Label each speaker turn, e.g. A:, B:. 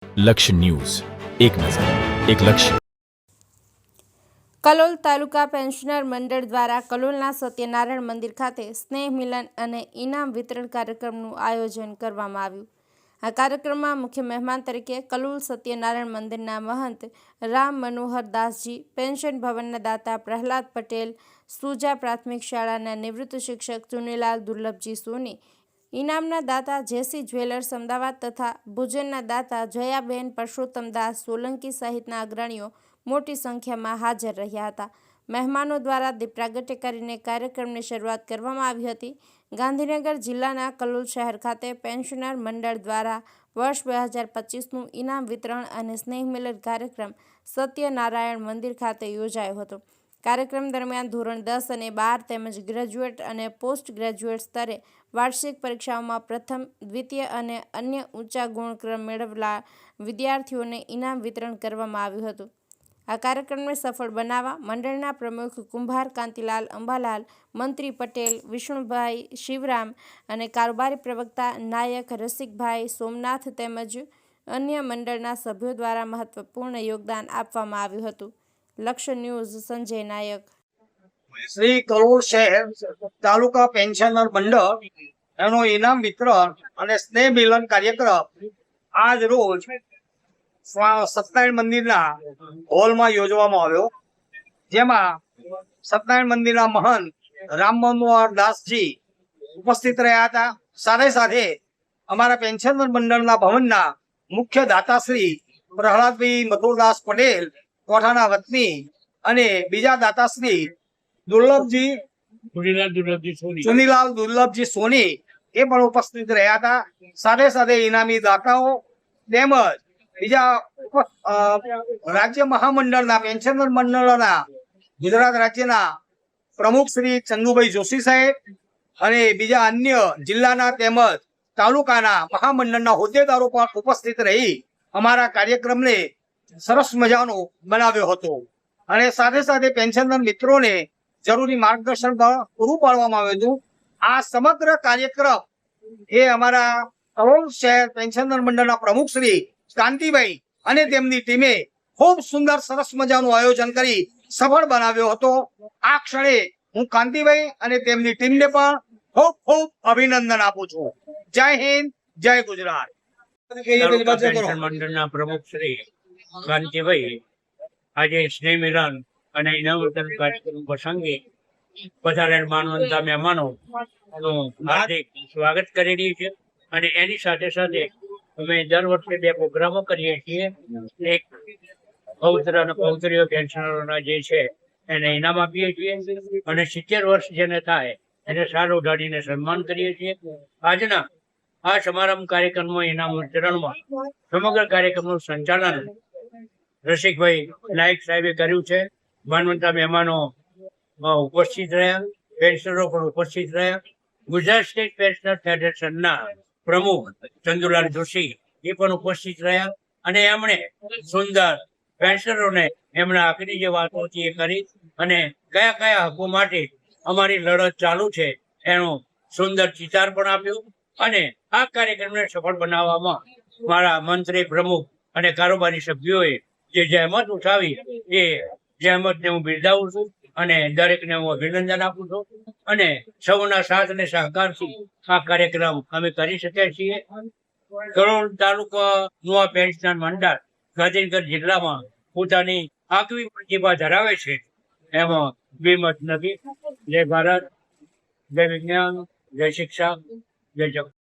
A: લક્ષ્ય ન્યૂઝ, એક નજર, એક લક્ષ્ય.
B: કલોલ તાલુકા પેન્શનર મંડળ દ્વારા કલોલના સત્યનારાયણ મંદિર ખાતે સ્નેહ મિલન અને ઇનામ વિતરણ કાર્યક્રમનું આયોજન કરવામાં આવ્યું. આ કાર્યક્રમમાં મુખ્ય મહેમાન તરીકે કલોલ સત્યનારાયણ મંદિરના મહંત રામ મનોહર દાસજી, પેન્શન ભવનના દાતા પ્રહલાદ પટેલ, સુજા પ્રાથમિક શાળાના નિવૃત્ત શિક્ષક ચુનીલાલ દુર્લભજી સોની, ઇનામના દાતા જેસી જ્વેલર્સ અમદાવાદ તથા ભોજનના દાતા જયાબેન પરસોત્તમદાસ સોલંકી સહિતના અગ્રણીઓ મોટી સંખ્યામાં હાજર રહ્યા હતા. મહેમાનો દ્વારા દીપ પ્રાગટ્ય કરીને કાર્યક્રમની શરૂઆત કરવામાં આવી હતી. ગાંધીનગર જિલ્લાના કલોલ શહેર ખાતે પેન્શનર મંડળ દ્વારા વર્ષ 2025નું ઇનામ વિતરણ અને સ્નેહ મિલન કાર્યક્રમ સત્યનારાયણ મંદિર ખાતે યોજાયો હતો. કાર્યક્રમ દરમિયાન ધોરણ 10 અને 12 તેમજ ગ્રેજ્યુએટ અને પોસ્ટ ગ્રેજ્યુએટ સ્તરે વાર્ષિક પરીક્ષાઓમાં પ્રથમ, દ્વિતીય અને અન્ય ઊંચા ગુણક્રમ મેળવેલા વિદ્યાર્થીઓને ઇનામ વિતરણ કરવામાં આવ્યું હતું. આ કાર્યક્રમને સફળ બનાવવા મંડળના પ્રમુખ કુંભાર કાંતિલાલ અંબાલાલ, મંત્રી પટેલ વિષ્ણુભાઈ શિવરામ અને કારોબારી પ્રવક્તા નાયક રસિકભાઈ સોમનાથ તેમજ અન્ય મંડળના સભ્યો દ્વારા મહત્વપૂર્ણ યોગદાન આપવામાં આવ્યું હતું. લક્ષ્ય ન્યૂઝ, સંજય નાયક.
C: શ્રી કલોલ શહેર તાલુકા પેન્શનર મંડળ એનો ઇનામ વિતરણ અને સ્નેહ મિલન કાર્યક્રમ આજ રોજ સત્યનારાયણ મંદિરના હોલમાં યોજવામાં આવ્યો, જેમાં સત્યનારાયણ મંદિરના મહંત રામ મનોહર દાસજી ઉપસ્થિત રહ્યા હતા. સાથે સાથે અમારા પેન્શનર મંડળના ભવનના મુખ્ય દાતાશ્રી પ્રહલાદભાઈ મથુરદાસ પટેલ કોઠાના વતની અને બીજા દાતાશ્રી ચુનીલાલ દુર્લભજી સોની એ પણ ઉપસ્થિત રહ્યા હતા. સાથે સાથે ઇનામી દાતાઓ તેમજ બીજા રાજ્ય મહામંડળના પેન્શનર મંડળોના ગુજરાત રાજ્યના પ્રમુખ શ્રી ચંદુભાઈ જોશી સાહેબ અને બીજા અન્ય જિલ્લાના તેમજ તાલુકાના મહામંડળના હોદ્દેદારો પણ ઉપસ્થિત રહી અમારા કાર્યક્રમને સરસ મજાનો બનાવ્યો હતો. અને સાથે સાથે પેન્શનર મિત્રોને જરૂરી માર્ગદર્શન પૂરું પાડવામાં આવ્યું હતું. આ સમગ્ર કાર્યક્રમ એ અમારા કલોલ શહેર પેન્શનર મંડળના પ્રમુખ શ્રી કાંતિભાઈ અને તેમની ટીમે ખૂબ સુંદર સરસ મજાનું આયોજન કરી સફળ બનાવ્યો હતો. આ ક્ષણે હું કાંતિભાઈ અને તેમની ટીમને પણ ખૂબ ખૂબ અભિનંદન આપું છું. જય હિન્દ, જય ગુજરાત.
D: પેન્શન મંડળના પ્રમુખ શ્રી કાંતિભાઈ આજે સ્નેહ મિલન અને ઇનામ વિતરણ કાર્યક્રમ પ્રસંગે પધારેલ માનવંતા મહેમાનોનું હાર્દિક સ્વાગત કરી રહી છે. અને એની સાથે સાથે અમે દર વર્ષે 2 પ્રોગ્રામો કરીએ છીએ. એક પૌત્ર અને પૌત્રીઓ પેન્શનરોના જે છે એને ઇનામ આપીએ છીએ અને 70 વર્ષ જેને થાય એને સાલ ઉડાડીને સન્માન કરીએ છીએ. આજના આ સમારંભ કાર્યક્રમમાં ઇનામ વિતરણમાં સમગ્ર કાર્યક્રમનું સંચાલન રસિકભાઈ નાયક સાહેબે કર્યું છે. માનવંતા મહેમાનો ઉપસ્થિત રહ્યા, પેન્શનરો પણ ઉપસ્થિત રહ્યા. ગુજરાત સ્ટેટ પેન્શનર ફેડરેશનના પ્રમુખ ચંદુલાલ જોશી એ પણ ઉપસ્થિત રહ્યા અને એમણે સુંદર પેન્શનરોને એમના આખરી જે વાતો હતી એ કરી અને કયા કયા હકો માટે અમારી લડત ચાલુ છે એનું સુંદર ચિતાર પણ આપ્યું. અને આ કાર્યક્રમને સફળ બનાવવામાં મારા મંત્રી, પ્રમુખ અને કારોબારી સભ્યોએ જે જહેમત ઉઠાવી એ જહેમતને હું બિરદાવું છું અને દરેકને હું અભિનંદન આપું છું. અને સૌના સાથ અને સહકારથી આ કાર્યક્રમ અમે કરી શકીએ છીએ. કલોલ તાલુકાનું આ પેન્શનર મંડળ ગાંધીનગર જિલ્લામાં પોતાની આગવી પ્રતિભા ધરાવે છે, એમાં બેમત નથી. જય ભારત, જય વિજ્ઞાન, જય શિક્ષા, જય જગત.